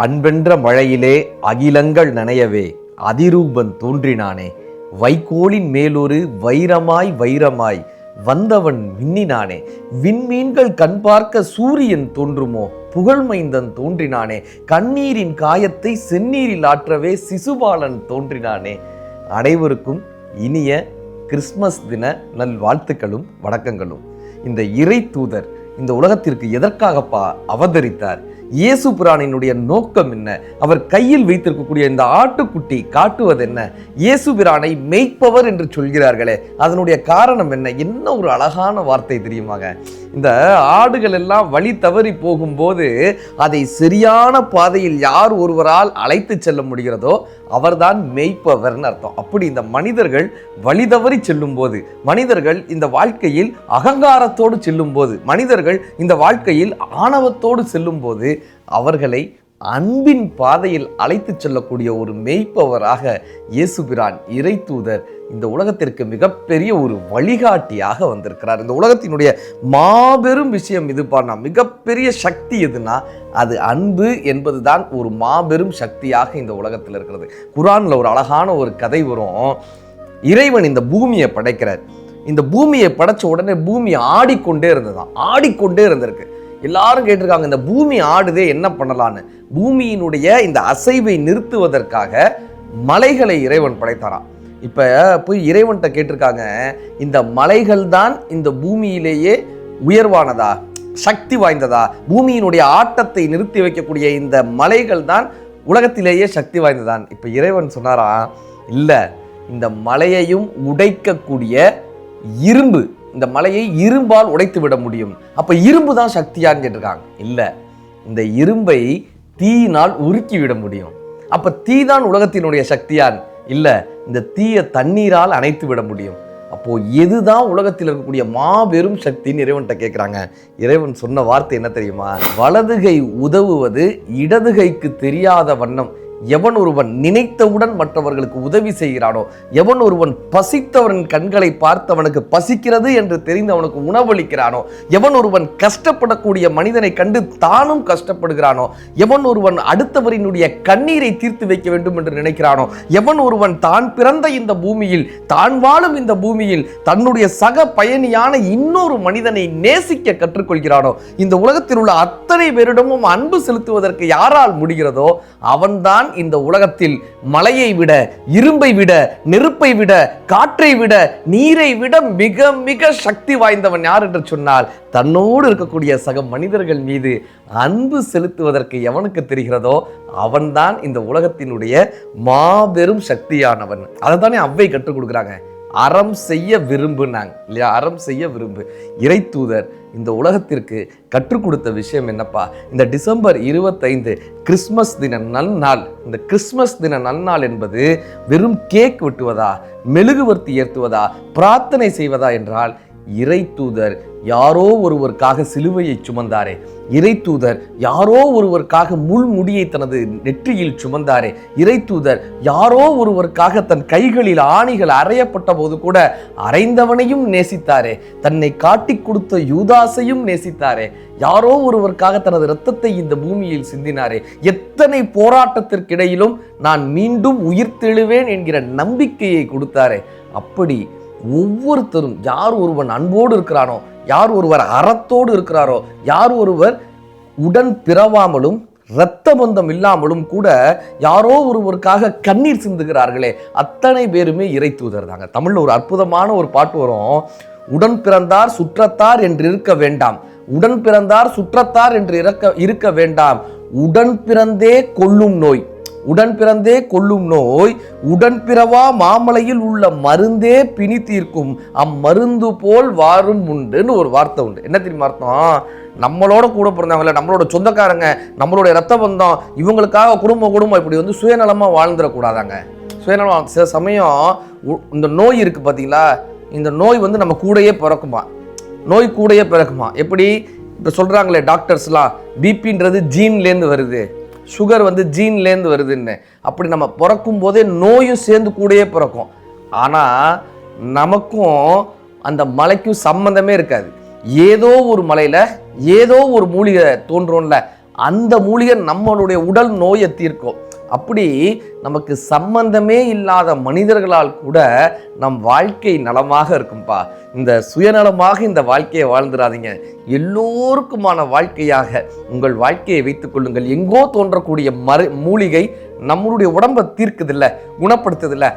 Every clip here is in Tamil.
அன்பென்ற மழையிலே அகிலங்கள் நனையவே அதிரூபன் தோன்றினானே, வைக்கோலின் மேலொரு வைரமாய் வைரமாய் வந்தவன் மின்னினானே, விண்மீன்கள் கண் பார்க்க சூரியன் தோன்றுமோ, புகழ்மைந்தன் தோன்றினானே, கண்ணீரின் காயத்தை செந்நீரில் ஆற்றவே சிசுபாலன் தோன்றினானே. அனைவருக்கும் இனிய கிறிஸ்மஸ் தின நல்வாழ்த்துக்களும் வணக்கங்களும். இந்த இறை தூதர் இந்த உலகத்திற்கு எதற்காகப்பா அவதரித்தார்? இயேசு பிரானினுடைய நோக்கம் என்ன? அவர் கையில் வைத்திருக்கக்கூடிய இந்த ஆட்டுக்குட்டி காட்டுவது என்ன? இயேசு பிரானை மேய்ப்பவர் என்று சொல்கிறார்களே, அதனுடைய காரணம் என்ன? என்ன ஒரு அழகான வார்த்தை தெரியுமாங்க. இந்த ஆடுகள் எல்லாம் வழி தவறி போகும்போது அதை சரியான பாதையில் யார் ஒருவரால் அழைத்து செல்ல முடிகிறதோ அவர்தான் மேய்ப்பவர்னு அர்த்தம். அப்படி இந்த மனிதர்கள் வழி தவறி செல்லும் போது, மனிதர்கள் இந்த வாழ்க்கையில் அகங்காரத்தோடு செல்லும் போது, மனிதர்கள் இந்த வாழ்க்கையில் ஆணவத்தோடு செல்லும் போது அவர்களை அன்பின் பாதையில் அழைத்து செல்லக்கூடிய ஒரு மேய்ப்பவராக இயேசு பிரான் இறை தூதர் இந்த உலகத்திற்கு மிகப்பெரிய ஒரு வழிகாட்டியாக வந்திருக்கிறார். இந்த உலகத்தினுடைய மாபெரும் விஷயம் இதுப்பானா, மிகப்பெரிய சக்தி எதுனா அது அன்பு என்பதுதான் ஒரு மாபெரும் சக்தியாக இந்த உலகத்தில் இருக்கிறது. குர்ஆன்ல ஒரு அழகான ஒரு கதை வரும். இறைவன் இந்த பூமியை படைக்கிறார். இந்த பூமியை படைச்ச உடனே பூமி ஆடிக்கொண்டே இருந்திருக்கு. எல்லாரும் கேட்டிருக்காங்க, இந்த பூமி ஆடுதே, என்ன பண்ணலான்னு. பூமியினுடைய இந்த அசைவை நிறுத்துவதற்காக மலைகளை இறைவன் படைத்தாராம். இப்ப போய் இறைவன்கிட்ட கேட்டிருக்காங்க, இந்த மலைகள் தான் இந்த பூமியிலேயே உயர்வானதா, சக்தி வாய்ந்ததா? பூமியினுடைய ஆட்டத்தை நிறுத்தி வைக்கக்கூடிய இந்த மலைகள் தான் உலகத்திலேயே சக்தி வாய்ந்ததான். இப்ப இறைவன் சொன்னாராம், இல்ல, இந்த மலையையும் உடைக்கக்கூடிய இரும்பு, இந்த மலையை இரும்பால் உடைத்து விட முடியும். அப்ப இரும்பு தான் சக்தியான்னு கேட்டிருக்காங்க. இல்ல, இந்த இரும்பை தீயினால் உருக்கி விட முடியும். அப்ப தீ தான் உலகத்தினுடைய சக்தியான்? இல்ல, இந்த தீய தண்ணீரால் அணைத்து விட முடியும். அப்போ எதுதான் உலகத்தில் இருக்கக்கூடிய மாபெரும் சக்தின்னு இறைவன்கிட்ட கேட்கிறாங்க. இறைவன் சொன்ன வார்த்தை என்ன தெரியுமா? வலதுகை உதவுவது இடதுகைக்கு தெரியாத வண்ணம் எவன் ஒருவன் நினைத்தவுடன் மற்றவர்களுக்கு உதவி செய்கிறானோ, எவன் ஒருவன் பசித்தவன் கண்களை பார்த்தவனுக்கு பசிக்கிறது என்று தெரிந்து அவனுக்கு உணவளிக்கிறானோ, எவன் ஒருவன் கஷ்டப்படக்கூடிய மனிதனை கண்டு தானும் கஷ்டப்படுகிறானோ, எவன் ஒருவன் அடுத்தவரினுடைய கண்ணீரை தீர்த்து வைக்க வேண்டும் என்று நினைக்கிறானோ, எவன் ஒருவன் தான் பிறந்த இந்த பூமியில், தான் வாழும் இந்த பூமியில் தன்னுடைய சக பயணியான இன்னொரு மனிதனை நேசிக்க கற்றுக்கொள்கிறானோ, இந்த உலகத்தில் உள்ள அத்தனை பேரிடமும் அன்பு செலுத்துவதற்கு யாரால் முடிகிறதோ அவன்தான் இந்த உலகத்தில் மலையை விட, இரும்பை விட, நெருப்பை விட, காற்றை விட, நீரை விட மிக மிக சக்தி வாய்ந்தவன் யார் என்று சொன்னால், தன்னோடு இருக்கக்கூடிய சக மனிதர்கள் மீது அன்பு செலுத்துவதற்கு எவனுக்கு தெரிகிறதோ அவன்தான் இந்த உலகத்தினுடைய மாபெரும் சக்தியானவன். அதை தானே அவ்வை கற்றுக் கொடுக்குறாங்க. அறம் செய்ய விரும்புனாங்க இல்லையா? அறம் செய்ய விரும்பு. இறை தூதர் இந்த உலகத்திற்கு கற்றுக் கொடுத்த விஷயம் என்னப்பா? இந்த டிசம்பர் 25 கிறிஸ்மஸ் தின நன்னாள். இந்த கிறிஸ்மஸ் தின நன்னாள் என்பது வெறும் கேக் வெட்டுவதா, மெழுகுவர்த்தி ஏற்றுவதா, பிரார்த்தனை செய்வதா என்றால், இறை தூதர் யாரோ ஒருவருக்காக சிலுவையை சுமந்தாரே, இறை தூதர் யாரோ ஒருவருக்காக முள்முடியை தனது நெற்றியில் சுமந்தாரே, இறை தூதர் யாரோ ஒருவருக்காக தன் கைகளில் ஆணிகள் அறையப்பட்ட போது கூட அறைந்தவனையும் நேசித்தாரே, தன்னை காட்டிக் கொடுத்த யூதாசையும் நேசித்தாரே, யாரோ ஒருவருக்காக தனது இரத்தத்தை இந்த பூமியில் சிந்தினாரே, எத்தனை போராட்டத்திற்கிடையிலும் நான் மீண்டும் உயிர்த்தெழுவேன் என்கிற நம்பிக்கையை கொடுத்தாரே. அப்படி ஒவ்வொருத்தரும், யார் ஒருவன் அன்போடு இருக்கிறானோ, யார் ஒருவர் அறத்தோடு இருக்கிறாரோ, யார் ஒருவர் உடன் பிறவாமலும் இரத்த பந்தம் இல்லாமலும் கூட யாரோ ஒருவருக்காக கண்ணீர் சிந்துகிறார்களே, அத்தனை பேருமே இறை தூதர் தாங்க. தமிழ்ல ஒரு அற்புதமான ஒரு பாட்டு வரும். உடன் பிறந்தார் சுற்றத்தார் என்று இருக்க வேண்டாம், உடன் பிறந்தார் சுற்றத்தார் என்று இருக்க வேண்டாம், உடன் பிறந்தே கொல்லும் நோய், உடன் பிறந்தே கொல்லும் நோய், உடன் பிறவா மாமலையில் உள்ள மருந்தே பிணி தீர்க்கும், அம்மருந்து போல் வாரும் உண்டுன்னு ஒரு வார்த்தை உண்டு. என்ன தெரியுமா அர்த்தம்? நம்மளோட கூட பிறந்தவங்கள, நம்மளோட சொந்தக்காரங்க, நம்மளுடைய ரத்த பந்தம், இவங்களுக்காக குடும்பம் இப்படி சுயநலமா வாழ்ந்துடக்கூடாதாங்க. சுயநலம் சில சமயம் இந்த நோய் இருக்கு பார்த்தீங்களா, இந்த நோய் நம்ம கூடயே பிறக்குமா, நோய் கூடயே பிறக்குமா. எப்படி இப்போ சொல்றாங்களே டாக்டர்ஸ்லாம், பிபின்றது ஜீன்லேருந்து வருது, சுகர் ஜீன்லேருந்து வருதுன்னு. அப்படி நம்ம பிறக்கும் போதே நோயும் சேர்ந்து கூடயே பிறக்கும். ஆனால் நமக்கும் அந்த மலைக்கும் சம்பந்தமே இருக்காது. ஏதோ ஒரு மலையில் ஏதோ ஒரு மூலிகை தோன்றும்ல, அந்த மூலிகை நம்மளுடைய உடல் நோயை தீர்க்கும். அப்படி நமக்கு சம்பந்தமே இல்லாத மனிதர்களால் கூட நம் வாழ்க்கை நலமாக இருக்கும்பா. இந்த சுயநலமாக இந்த வாழ்க்கையை வாழ்ந்துடாதீங்க. எல்லோருக்குமான வாழ்க்கையாக உங்கள் வாழ்க்கையை வைத்துக் கொள்ளுங்கள். எங்கோ தோன்றக்கூடிய மூலிகை நம்மளுடைய உடம்பை தீர்க்குதில்ல, குணப்படுத்துதில்ல.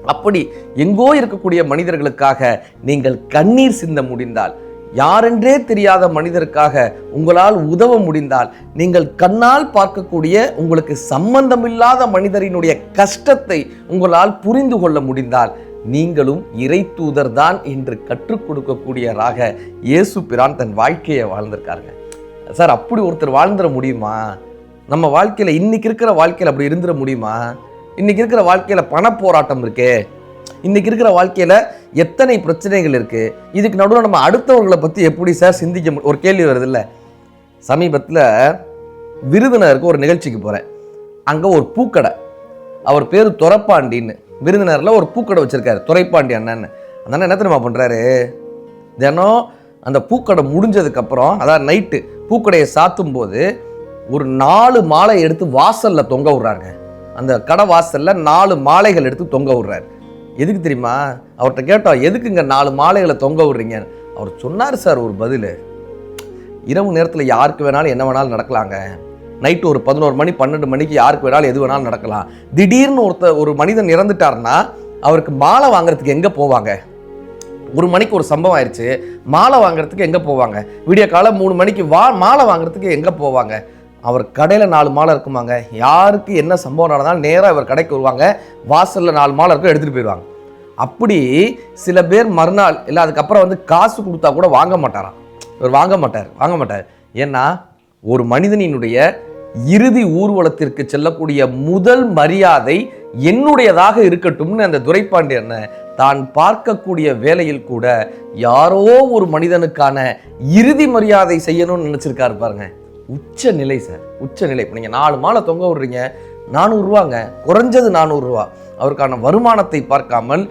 அப்படி எங்கோ இருக்கக்கூடிய மனிதர்களுக்காக நீங்கள் கண்ணீர் சிந்த முடிந்தால், யாரென்றே தெரியாத மனிதருக்காக உங்களால் உதவ முடிந்தால், நீங்கள் கண்ணால் பார்க்கக்கூடிய உங்களுக்கு சம்பந்தமில்லாத மனிதரினுடைய கஷ்டத்தை உங்களால் புரிந்து கொள்ள முடிந்தால், நீங்களும் இறை தூதர் தான் என்று கற்றுக் கொடுக்கக்கூடியவராக இயேசு பிரான் தன் வாழ்க்கையை வாழ்ந்திருக்காருங்க. சார், அப்படி ஒருத்தர் வாழ்ந்துட முடியுமா? நம்ம வாழ்க்கையில் இன்னைக்கு இருக்கிற வாழ்க்கையில் அப்படி இருந்துட முடியுமா? இன்னைக்கு இருக்கிற வாழ்க்கையில் பண போராட்டம் இருக்கே, இன்னைக்கு இருக்கிற வாழ்க்கையில எத்தனை பிரச்சனைகள் இருக்கு. இதுக்கு நடுவில் நம்ம அடுத்தவர்களை பத்தி எப்படி சார் சிந்திக்க ஒரு கேள்வி வருது இல்ல. சமீபத்தில் விருதுநகருக்கு ஒரு நிகழ்ச்சிக்கு போறேன். அங்க ஒரு பூக்கடை, அவர் பேரு துரைப்பாண்டின்னு, விருதுநகர்ல ஒரு பூக்கடை வச்சிருக்காரு, துரைப்பாண்டி அண்ணன். அந்த அண்ணன் என்ன தெரியுமா பண்றாரு, தினம் அந்த பூக்கடை முடிஞ்சதுக்கு அப்புறம், அதாவது நைட்டு பூக்கடையை சாத்தும் போது ஒரு 4 மாலை எடுத்து வாசல்ல தொங்க விடுறாருங்க. அந்த கடை வாசல்ல 4 மாலைகள் எடுத்து தொங்க விடுறாரு. எதுக்கு தெரியுமா? அவர்கிட்ட கேட்டோம், எதுக்குங்க 4 மாலைகளை தொங்க விடுறீங்க? அவர் சொன்னார் சார் ஒரு பதில், இரவு நேரத்தில் யாருக்கு வேணாலும் என்ன வேணாலும் நடக்கலாங்க. நைட்டு ஒரு 11 மணி 12 மணிக்கு யாருக்கு வேணாலும் எது வேணாலும் நடக்கலாம். திடீர்னு ஒரு மனிதன் இறந்துட்டாருன்னா அவருக்கு மாலை வாங்குறதுக்கு எங்கே போவாங்க? 1 மணிக்கு ஒரு சம்பவம் ஆயிடுச்சு, மாலை வாங்குறதுக்கு எங்கே போவாங்க? விடிய காலம் 3 மணிக்கு மாலை வாங்குறதுக்கு எங்கே போவாங்க? அவர் கடையில் 4 மாலை இருக்குமாங்க. யாருக்கு என்ன சம்பவம் நடந்தாலும் நேராக இவர் கடைக்கு வருவாங்க, வாசலில் 4 மாலை இருக்கும், எடுத்துகிட்டு போயிடுவாங்க. அப்படி சில பேர் மறுநாள் இல்லை அதுக்கப்புறம் காசு கொடுத்தா கூட வாங்க மாட்டாராம். இவர் வாங்க மாட்டார். ஏன்னா ஒரு மனிதனினுடைய இறுதி ஊர்வலத்திற்கு செல்லக்கூடிய முதல் மரியாதை என்னுடையதாக இருக்கட்டும்னு அந்த துரைப்பாண்டி அண்ணன் தான் பார்க்கக்கூடிய வேலையில் கூட யாரோ ஒரு மனிதனுக்கான இறுதி மரியாதை செய்யணும்னு நினைச்சிருக்காரு பாருங்க. உச்ச நிலை சார், உச்ச நிலை. இப்போ நீங்கள் 4 மாலை தொங்க விடுறீங்க, 400 ரூபாங்க, குறைஞ்சது 400 ரூபா. அவருக்கான வருமானத்தை பார்க்காமல்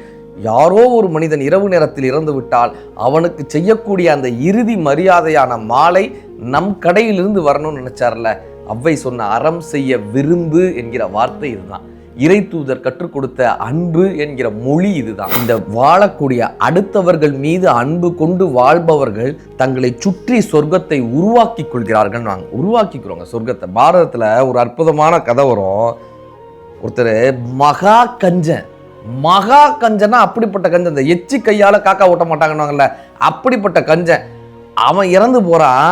யாரோ ஒரு மனிதன் இரவு நேரத்தில் இறந்து விட்டால் அவனுக்கு செய்யக்கூடிய அந்த இறுதி மரியாதையான மாலை நம் கடையிலிருந்து வரணும்னு நினைச்சார்ல. அவ்வை சொன்ன அறம் செய்ய விரும்பு என்கிற வார்த்தை இதுதான். இறை தூதர் கற்றுக் கொடுத்த அன்பு என்கிற மொழி இதுதான். இந்த வாழக்கூடிய அடுத்தவர்கள் மீது அன்பு கொண்டு வாழ்பவர்கள் தங்களை சுற்றி சொர்க்கத்தை உருவாக்கி கொள்கிறார்கள். நாங்கள் உருவாக்கிக்கிறோங்க சொர்க்கத்தை. பாரதத்தில் ஒரு அற்புதமான கதை வரும். ஒருத்தர் மகா கஞ்சனா, அப்படிப்பட்ட கஞ்சன், இந்த எச்சி கையால் காக்கா ஓட்ட மாட்டாங்கன்னு அப்படிப்பட்ட கஞ்சன். அவன் இறந்து போகிறான்.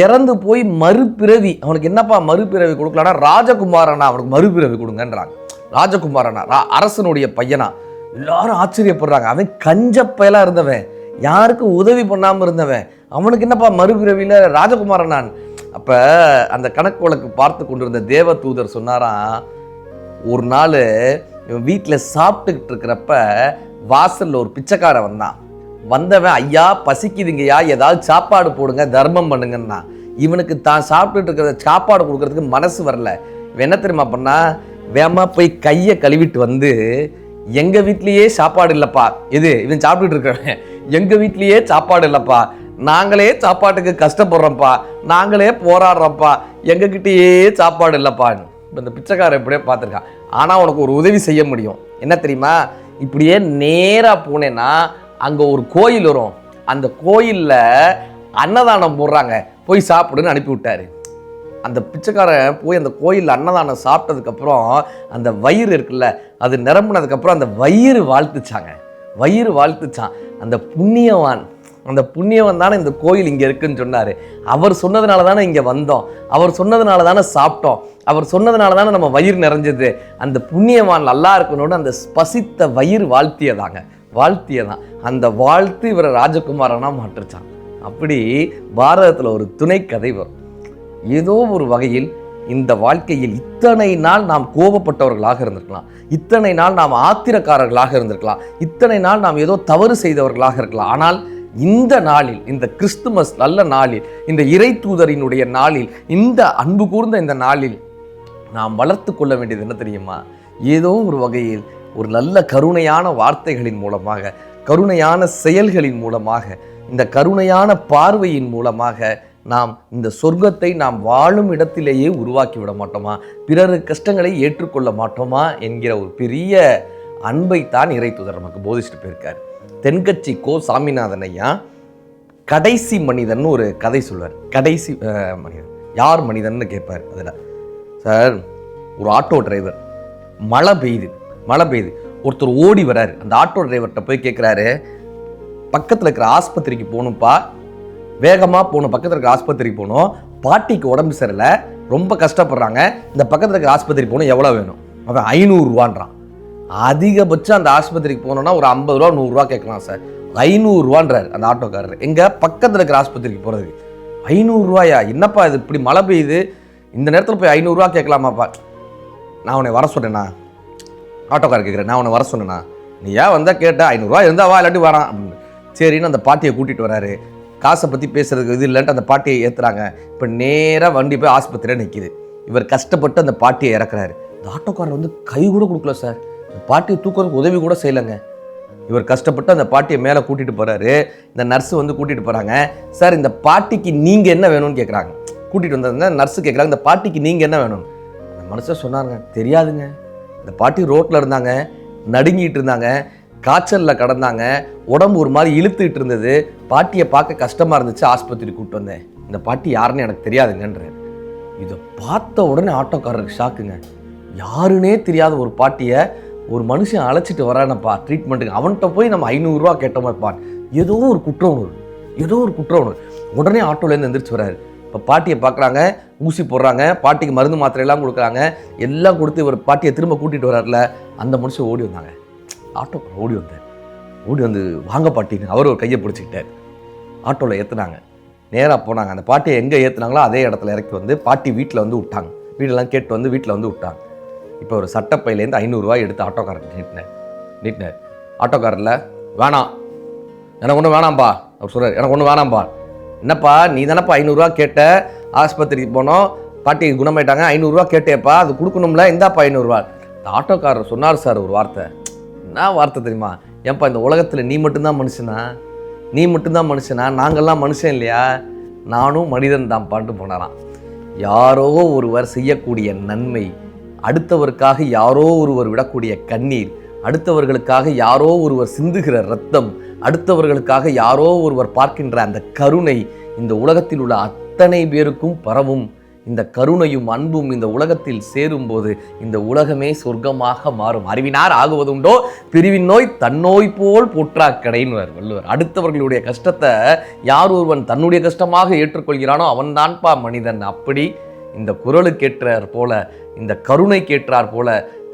இறந்து போய் மறுபிறவி, அவனுக்கு என்னப்பா மறுபிறவி கொடுக்கலான்னா ராஜகுமாரனா அவனுக்கு மறுபிறவி கொடுங்கன்றாங்க. ராஜகுமாரனா, அரசனுடைய பையனா. எல்லாரும் ஆச்சரியப்படுறாங்க. அவன் கஞ்ச பயலா இருந்தவன், யாருக்கும் உதவி பண்ணாமல் இருந்தவன், அவனுக்கு என்னப்பா மறுபிறவியில் ராஜகுமாரனான். அப்போ அந்த கணக்கு வழக்கு பார்த்து கொண்டிருந்த தேவ தூதர் சொன்னாராம், ஒரு நாள் வீட்டில் சாப்பிட்டுக்கிட்டு இருக்கிறப்ப வாசலில் ஒரு பிச்சைக்காரன் வந்தவன், ஐயா பசிக்குதுங்கய்யா, ஏதாவது சாப்பாடு போடுங்க, தர்மம் பண்ணுங்கன்னா. இவனுக்கு தான் சாப்பிட்டுட்டு இருக்கிற சாப்பாடு கொடுக்கறதுக்கு மனசு வரல. இவன் என்ன தெரியுமா பண்ணா, வேமா போய் கையை கழுவிட்டு எங்கள் வீட்லேயே சாப்பாடு இல்லைப்பா, இவன் சாப்பிட்டுட்டு இருக்கிறவன், எங்கள் வீட்லேயே சாப்பாடு இல்லைப்பா, நாங்களே சாப்பாட்டுக்கு கஷ்டப்படுறோம்ப்பா, நாங்களே போராடுறோம்ப்பா, எங்ககிட்டயே சாப்பாடு இல்லைப்பான்னு. இந்த பிச்சைக்காரன் இப்படியே பார்த்துருக்கான். ஆனால் உனக்கு ஒரு உதவி செய்ய முடியும். என்ன தெரியுமா? இப்படியே நேராக போனேன்னா அங்கே ஒரு கோயில் வரும், அந்த கோயிலில் அன்னதானம் போடுறாங்க, போய் சாப்பிடுன்னு அனுப்பி விட்டாரு. அந்த பிச்சைக்காரன் போய் அந்த கோயிலில் அன்னதானம் சாப்பிட்டதுக்கப்புறம் அந்த வயிறு இருக்குல்ல, அது நிரம்பினதுக்கப்புறம் அந்த வயிறு வாழ்த்துச்சான். அந்த புண்ணியவன் தானே இந்த கோயில் இங்கே இருக்குன்னு சொன்னார். அவர் சொன்னதுனால தானே இங்கே வந்தோம், அவர் சொன்னதுனால தானே சாப்பிட்டோம், அவர் சொன்னதுனால தானே நம்ம வயிறு நிறைஞ்சது. அந்த புண்ணியவான் நல்லா இருக்கணும்னு அந்த பசித்த வயிறு வாழ்த்தியதான். அந்த வாழ்த்து இவரை ராஜகுமாரனா மாற்றுச்சான். அப்படி பாரதத்தில் ஒரு துணை கதை வரும். ஏதோ ஒரு வகையில் இந்த வாழ்க்கையில் இத்தனை நாள் நாம் கோபப்பட்டவர்களாக இருந்திருக்கலாம், இத்தனை நாள் நாம் ஆத்திரக்காரர்களாக இருந்திருக்கலாம், இத்தனை நாள் நாம் ஏதோ தவறு செய்தவர்களாக இருக்கலாம். ஆனால் இந்த நாளில், இந்த கிறிஸ்துமஸ் நல்ல நாளில், இந்த இறை தூதரினுடைய நாளில், இந்த அன்பு கூர்ந்த இந்த நாளில் நாம் வளர்த்து கொள்ள வேண்டியது என்ன தெரியுமா? ஏதோ ஒரு வகையில் ஒரு நல்ல கருணையான வார்த்தைகளின் மூலமாக, கருணையான செயல்களின் மூலமாக, இந்த கருணையான பார்வையின் மூலமாக நாம் இந்த சொர்க்கத்தை நாம் வாழும் இடத்திலேயே உருவாக்கி விட மாட்டோமா, பிறர் கஷ்டங்களை ஏற்றுக்கொள்ள மாட்டோமா என்கிற ஒரு பெரிய அன்பைத்தான் இறை தூதர் நமக்கு போதிச்சுட்டு போயிருக்கார். தென்கட்சி கோ சாமிநாதன் ஐயா கடைசி மனிதன் ஒரு கதை சொல்வார். கடைசி மனிதன் யார் மனிதன்னு கேட்பார். அதில் சார் ஒரு ஆட்டோ டிரைவர், மழை பெய்யுது, ஒருத்தர் ஓடி வர்றாரு. அந்த ஆட்டோ டிரைவர்கிட்ட போய் கேட்குறாரு, பக்கத்தில் இருக்கிற ஆஸ்பத்திரிக்கு போகணும்ப்பா, வேகமாக போகணும், பக்கத்தில் இருக்கிற ஆஸ்பத்திரிக்கு போகணும், பாட்டிக்கு உடம்பு சரியில்லை, ரொம்ப கஷ்டப்படுறாங்க, இந்த பக்கத்தில் இருக்கிற ஆஸ்பத்திரி போகணும், எவ்வளோ வேணும்? அவன் 500 ரூபான்றான். அதிகபட்சம் அந்த ஆஸ்பத்திரிக்கு போகணுன்னா ஒரு 50 ரூபா 100 ரூபா கேட்கலாம் சார். 500 ரூபான்றார் அந்த ஆட்டோக்காரர். எங்கே பக்கத்தில் இருக்கிற ஆஸ்பத்திரிக்கு போகிறதுக்கு 500 ரூபாயா? என்னப்பா இது, இப்படி மழை பெய்யுது, இந்த நேரத்தில் போய் 500 ரூபா கேட்கலாமாப்பா? நான் உன்னை வர சொன்னேண்ணா, ஆட்டோக்காரர் கேட்குறேன், நான் உன்னை வர சொன்னேண்ணா, நீ ஏன் வந்தால் கேட்டேன், 500 ரூபா இருந்தால் வா, இல்லாட்டி வரான் அப்படின்னு. சரின்னு அந்த பாட்டியை கூட்டிகிட்டு வராரு. காசை பற்றி பேசுறதுக்கு இது இல்லைன்ட்டு அந்த பாட்டியை ஏற்றுறாங்க. இப்போ நேராக வண்டி போய் ஆஸ்பத்திரியில் நிற்கிது. இவர் கஷ்டப்பட்டு அந்த பாட்டியை இறக்குறாரு. இந்த ஆட்டோக்காரர் வந்து கை கூட கொடுக்கல சார், இந்த பாட்டியை தூக்கிறதுக்கு உதவி கூட செய்யலைங்க. இவர் கஷ்டப்பட்டு அந்த பாட்டியை மேலே கூட்டிகிட்டு போகிறாரு. இந்த நர்ஸு வந்து கூட்டிகிட்டு போகிறாங்க. சார் இந்த பாட்டிக்கு நீங்கள் என்ன வேணும்னு கேட்குறாங்க. கூட்டிகிட்டு வந்ததுங்க நர்ஸு கேட்குறாங்க, இந்த பாட்டிக்கு நீங்கள் என்ன வேணும்? அந்த மனுஷன் சொன்னாருங்க, தெரியாதுங்க, இந்த பாட்டி ரோட்டில் இருந்தாங்க, நடுங்கிட்டு இருந்தாங்க, காய்ச்சலில் கடந்தாங்க, உடம்பு ஒரு மாதிரி இழுத்துக்கிட்டு இருந்தது, பாட்டியை பார்க்க கஷ்டமாக இருந்துச்சு, ஆஸ்பத்திரி கூப்பிட்டு வந்தேன், இந்த பாட்டி யாருன்னு எனக்கு தெரியாதுங்கன்ற. இதை பார்த்த உடனே ஆட்டோக்காரருக்கு ஷாக்குங்க. யாருன்னே தெரியாத ஒரு பாட்டியை ஒரு மனுஷன் அழைச்சிட்டு வரானப்பா ட்ரீட்மெண்ட்டுக்கு, அவன்கிட்ட போய் நம்ம 500 ரூபா கேட்டோமாப்பா, ஏதோ ஒரு குற்ற உணர்வு. உடனே ஆட்டோலேருந்து எந்திரிச்சு வர்றாரு. இப்போ பாட்டியை பார்க்குறாங்க, ஊசி போடுறாங்க, பாட்டிக்கு மருந்து மாத்திரை எல்லாம் கொடுக்குறாங்க, எல்லாம் கொடுத்து இவர் பாட்டியை திரும்ப கூட்டிகிட்டு வர்றாருல, அந்த மனுஷன் ஓடி வந்தாங்க. ஆட்டோக்காரர் ஓடி வந்து வாங்க பாட்டின்னு அவர் ஒரு கையை பிடிச்சிக்கிட்டார். ஆட்டோவில் ஏற்றுனாங்க, நேராக போனாங்க. அந்த பாட்டியை எங்கே ஏற்றுனாங்களோ அதே இடத்துல இறக்கி வந்து பாட்டி வீட்டில் வந்து விட்டாங்க. வீடெல்லாம் கேட்டு வந்து வீட்டில் வந்து விட்டாங்க. இப்போ ஒரு சட்டப்பையிலேருந்து 500 ரூபாய் எடுத்து ஆட்டோக்காரர் நீட்டினார். ஆட்டோக்காரரில் வேணாம், எனக்கு ஒன்றும் வேணாம்ப்பா அவர் சொல்கிறார், எனக்கு ஒன்றும் வேணாம்ப்பா. என்னப்பா நீ தானப்பா 500 ரூபா கேட்ட, ஆஸ்பத்திரிக்கு போனோம், பாட்டி குணமாயிட்டாங்க, 500 ரூபா கேட்டேப்பா, அது கொடுக்கணும்ல, இந்தாப்பா 500 ரூபா. இந்த ஆட்டோக்காரர் சொன்னார் சார் ஒரு வார்த்தை, என்ன வார்த்தை தெரியுமா? ஏன்ப்பா இந்த உலகத்தில் நீ மட்டும்தான் மனுஷனா, நாங்கள்லாம் மனுஷன் இல்லையா? நானும் மனிதன் தான் பாட்டு போனாராம். யாரோ ஒருவர் செய்யக்கூடிய நன்மை, அடுத்தவருக்காக யாரோ ஒருவர் விடக்கூடிய கண்ணீர், அடுத்தவர்களுக்காக யாரோ ஒருவர் சிந்துகிற ரத்தம், அடுத்தவர்களுக்காக யாரோ ஒருவர் பார்க்கின்ற அந்த கருணை இந்த உலகத்தில் உள்ள அத்தனை பேருக்கும் பரவும். இந்த கருணையும் அன்பும் இந்த உலகத்தில் சேரும்போது இந்த உலகமே சொர்க்கமாக மாறும். அறிவினார் ஆகுவதுண்டோ பிரிவின் நோய் தன்னோய் போல் போற்றாக்கடைன்னு வள்ளுவர். அடுத்தவர்களுடைய கஷ்டத்தை யார் ஒருவன் தன்னுடைய கஷ்டமாக ஏற்றுக்கொள்கிறானோ அவன்தான்பா மனிதன். அப்படி இந்த குரலுக்கேற்றார் போல, இந்த கருணைக்கேற்றார் போல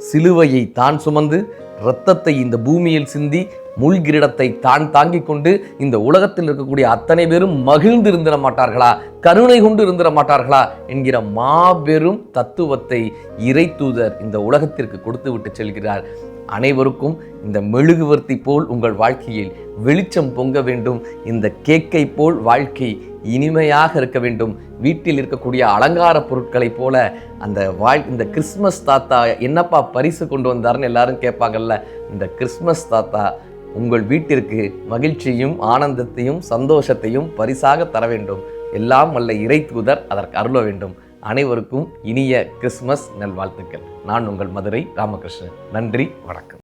சிலுவையை தான் சுமந்து இரத்தத்தை இந்த பூமியில் சிந்தி முள்கிரீடத்தை தான் தாங்கிக் கொண்டு இந்த உலகத்தில் இருக்கக்கூடிய அத்தனை பேரும் மகிழ்ந்து இருந்திட மாட்டார்களா, கருணை கொண்டு இருந்திட மாட்டார்களா என்கிற மாபெரும் தத்துவத்தை இறை தூதர் இந்த உலகத்திற்கு கொடுத்து விட்டு செல்கிறார். அனைவருக்கும் இந்த மெழுகுவர்த்தி போல் உங்கள் வாழ்க்கையில் வெளிச்சம் பொங்க வேண்டும், இந்த கேக்கை போல் வாழ்க்கை இனிமையாக இருக்க வேண்டும், வீட்டில் இருக்கக்கூடிய அலங்கார பொருட்களை போல இந்த கிறிஸ்மஸ் தாத்தா என்னப்பா பரிசு கொண்டு வந்தார்னு எல்லாரும் கேட்பாங்கல்ல, இந்த கிறிஸ்மஸ் தாத்தா உங்கள் வீட்டிற்கு மகிழ்ச்சியும் ஆனந்தத்தையும் சந்தோஷத்தையும் பரிசாக தர வேண்டும். எல்லாம் வல்ல இறை தூதர் அதற்கு அருள வேண்டும். அனைவருக்கும் இனிய கிறிஸ்மஸ் நல்வாழ்த்துக்கள். நான் உங்கள் மதுரை ராமகிருஷ்ணன். நன்றி, வணக்கம்.